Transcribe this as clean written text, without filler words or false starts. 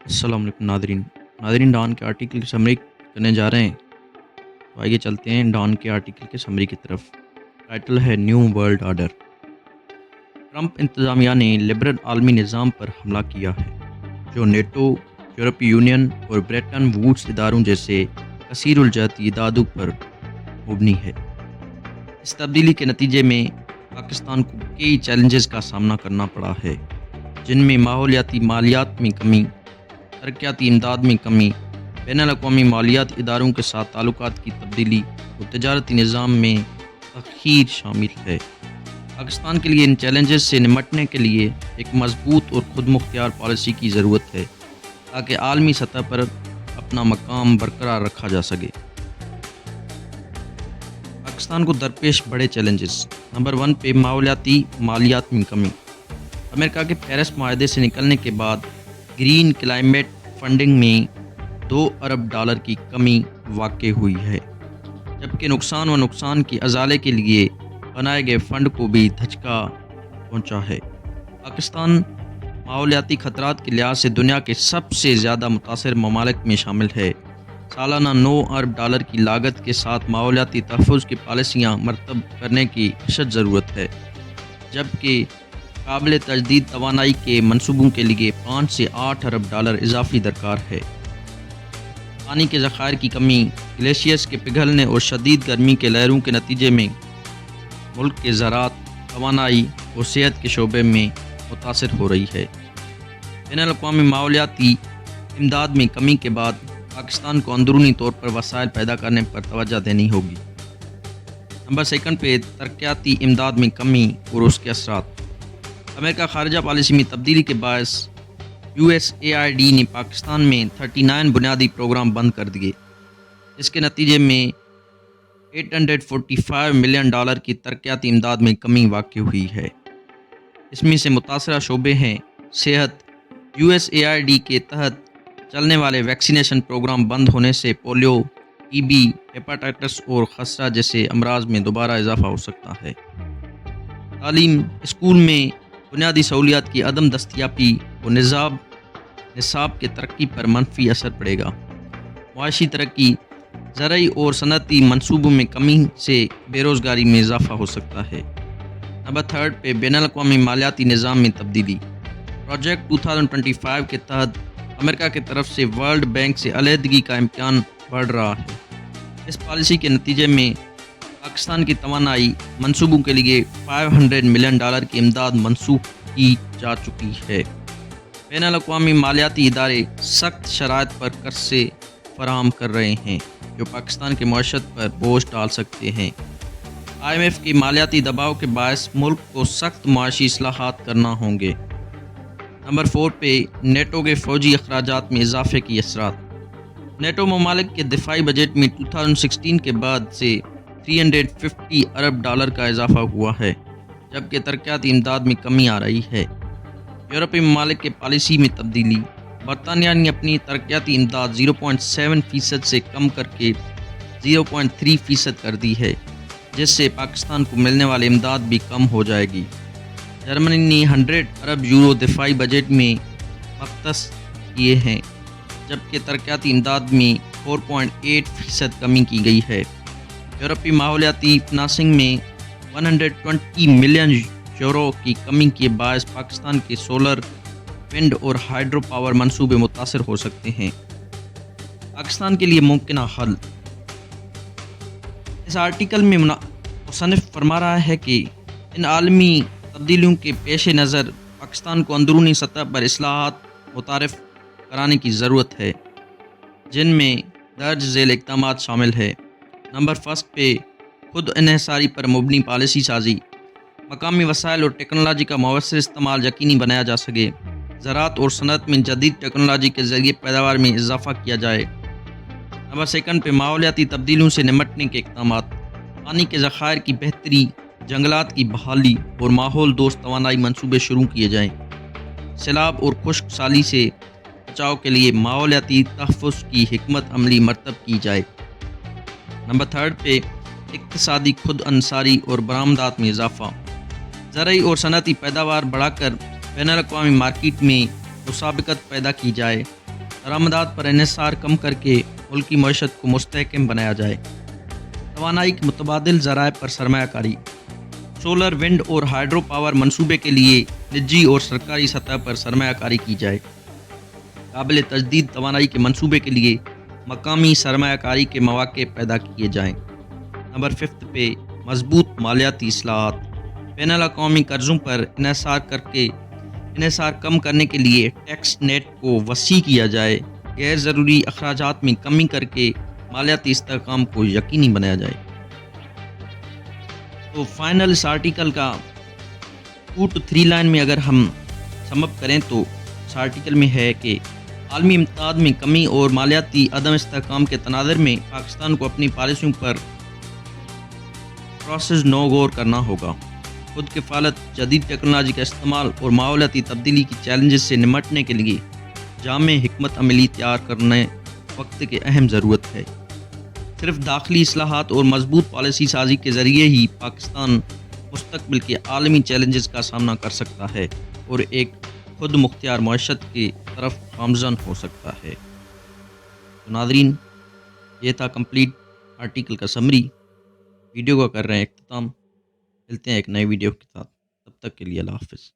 السلام علیکم ناظرین ڈان کے آرٹیکل کی سمری کرنے جا رہے ہیں، تو آئیے چلتے ہیں ڈان کے آرٹیکل کے سمری کی طرف۔ ٹائٹل ہے نیو ورلڈ آرڈر۔ ٹرمپ انتظامیہ نے لبرل عالمی نظام پر حملہ کیا ہے جو نیٹو، یورپی یونین اور بریٹن ووڈس اداروں جیسے کثیر الجہتی اداروں پر مبنی ہے۔ اس تبدیلی کے نتیجے میں پاکستان کو کئی چیلنجز کا سامنا کرنا پڑا ہے، جن میں ماحولیاتی مالیات میں کمی، ترقیاتی امداد میں کمی، بین الاقوامی مالیاتی اداروں کے ساتھ تعلقات کی تبدیلی اور تجارتی نظام میں تاخیر شامل ہے۔ پاکستان کے لیے ان چیلنجز سے نمٹنے کے لیے ایک مضبوط اور خود مختار پالیسی کی ضرورت ہے تاکہ عالمی سطح پر اپنا مقام برقرار رکھا جا سکے۔ پاکستان کو درپیش بڑے چیلنجز۔ نمبر 1 پہ ماحولیاتی مالیات میں کمی۔ امریکہ کے پیرس معاہدے سے نکلنے کے بعد گرین کلائمیٹ فنڈنگ میں $2 ارب کی کمی واقع ہوئی ہے، جبکہ نقصان کی ازالے کے لیے بنائے گئے فنڈ کو بھی دھچکا پہنچا ہے۔ پاکستان ماحولیاتی خطرات کے لحاظ سے دنیا کے سب سے زیادہ متاثر ممالک میں شامل ہے۔ سالانہ $9 ارب کی لاگت کے ساتھ ماحولیاتی تحفظ کی پالیسیاں مرتب کرنے کی اشد ضرورت ہے، جبکہ قابل تجدید توانائی کے منصوبوں کے لیے $5 سے $8 ارب اضافی درکار ہے۔ پانی کے ذخائر کی کمی، گلیشیئرز کے پگھلنے اور شدید گرمی کے لہروں کے نتیجے میں ملک کے زراعت، توانائی اور صحت کے شعبے میں متاثر ہو رہی ہے۔ بین الاقوامی ماحولیاتی امداد میں کمی کے بعد پاکستان کو اندرونی طور پر وسائل پیدا کرنے پر توجہ دینی ہوگی۔ نمبر 2 پہ ترقیاتی امداد میں کمی اور اس کے اثرات۔ امریکہ خارجہ پالیسی میں تبدیلی کے باعث USAID نے پاکستان میں 39 بنیادی پروگرام بند کر دیے، جس کے نتیجے میں $845 ملین کی ترقیاتی امداد میں کمی واقع ہوئی ہے۔ اس میں سے متاثرہ شعبے ہیں صحت۔ USAID کے تحت چلنے والے ویکسینیشن پروگرام بند ہونے سے پولیو، TB، ہیپاٹائٹس اور خسرہ جیسے امراض میں دوبارہ اضافہ ہو سکتا ہے۔ تعلیم، اسکول میں بنیادی سہولیات کی عدم دستیابی اور نصاب کے ترقی پر منفی اثر پڑے گا۔ معاشی ترقی، زرعی اور صنعتی منصوبوں میں کمی سے بے روزگاری میں اضافہ ہو سکتا ہے۔ نمبر 3 پہ بین الاقوامی مالیاتی نظام میں تبدیلی۔ پروجیکٹ 2025 کے تحت امریکہ کی طرف سے ورلڈ بینک سے علیحدگی کا امکان بڑھ رہا ہے۔ اس پالیسی کے نتیجے میں پاکستان کی توانائی منصوبوں کے لیے $500 ملین کی امداد منسوخ کی جا چکی ہے۔ بین الاقوامی مالیاتی ادارے سخت شرائط پر قرضے فراہم کر رہے ہیں جو پاکستان کی معیشت پر بوجھ ڈال سکتے ہیں۔ IMF کے مالیاتی دباؤ کے باعث ملک کو سخت معاشی اصلاحات کرنا ہوں گے۔ نمبر 4 پہ نیٹو کے فوجی اخراجات میں اضافے کی اثرات۔ نیٹو ممالک کے دفاعی بجٹ میں 2016 کے بعد سے $350 ارب کا اضافہ ہوا ہے، جبکہ ترقیاتی امداد میں کمی آ رہی ہے۔ یورپی ممالک کے پالیسی میں تبدیلی۔ برطانیہ نے اپنی ترقیاتی امداد 0.7% سے کم کر کے 0.3% کر دی ہے، جس سے پاکستان کو ملنے والی امداد بھی کم ہو جائے گی۔ جرمنی نے $100 ارب دفاعی بجٹ میں مختص کیے ہیں، جبکہ ترقیاتی امداد میں 4.8% کمی کی گئی ہے۔ یورپی ماحولیاتی فنانسنگ میں $120 ملین کی کمی کے باعث پاکستان کے سولر، ونڈ اور ہائیڈرو پاور منصوبے متاثر ہو سکتے ہیں۔ پاکستان کے لیے ممکنہ حل۔ اس آرٹیکل میں مصنف فرما رہا ہے کہ ان عالمی تبدیلیوں کے پیش نظر پاکستان کو اندرونی سطح پر اصلاحات متعارف کرانے کی ضرورت ہے، جن میں درج ذیل اقدامات شامل ہیں۔ نمبر 1 پہ خود انحصاری پر مبنی پالیسی سازی۔ مقامی وسائل اور ٹیکنالوجی کا مؤثر استعمال یقینی بنایا جا سکے۔ زراعت اور صنعت میں جدید ٹیکنالوجی کے ذریعے پیداوار میں اضافہ کیا جائے۔ نمبر 2 پہ ماحولیاتی تبدیلیوں سے نمٹنے کے اقدامات۔ پانی کے ذخائر کی بہتری، جنگلات کی بحالی اور ماحول دوست توانائی منصوبے شروع کیے جائیں۔ سیلاب اور خشک سالی سے بچاؤ کے لیے ماحولیاتی تحفظ کی حکمت عملی مرتب کی جائے۔ نمبر 3 پہ اقتصادی خود انحصاری اور برآمدات میں اضافہ۔ زرعی اور صنعتی پیداوار بڑھا کر بین الاقوامی مارکیٹ میں مسابقت پیدا کی جائے۔ درآمدات پر انحصار کم کر کے ملکی معیشت کو مستحکم بنایا جائے۔ توانائی کے متبادل ذرائع پر سرمایہ کاری، سولر، ونڈ اور ہائیڈرو پاور منصوبے کے لیے نجی اور سرکاری سطح پر سرمایہ کاری کی جائے۔ قابل تجدید توانائی کے منصوبے کے لیے مقامی سرمایہ کاری کے مواقع پیدا کیے جائیں۔ نمبر 5 پہ مضبوط مالیاتی اصلاحات، بین الاقوامی قرضوں پر انحصار کم کرنے کے لیے ٹیکس نیٹ کو وسیع کیا جائے، غیر ضروری اخراجات میں کمی کر کے مالیاتی استحکام کو یقینی بنایا جائے۔ تو فائنل اس آرٹیکل کا 2 to 3 لائن میں اگر ہم سم اپ کریں تو اس آرٹیکل میں ہے کہ عالمی امداد میں کمی اور مالیاتی عدم استحکام کے تناظر میں پاکستان کو اپنی پالیسیوں پر پروسیس نو غور کرنا ہوگا۔ خود کفالت، جدید ٹیکنالوجی کا استعمال اور ماحولیاتی تبدیلی کی چیلنجز سے نمٹنے کے لیے جامع حکمت عملی تیار کرنے وقت کی اہم ضرورت ہے۔ صرف داخلی اصلاحات اور مضبوط پالیسی سازی کے ذریعے ہی پاکستان مستقبل کے عالمی چیلنجز کا سامنا کر سکتا ہے اور ایک خود مختار معیشت کی طرف گامزن ہو سکتا ہے۔ تو ناظرین، یہ تھا کمپلیٹ آرٹیکل کا سمری۔ ویڈیو کا کر رہے ہیں اختتام، ملتے ہیں ایک نئے ویڈیو کے ساتھ، تب تک کے لیے اللہ حافظ۔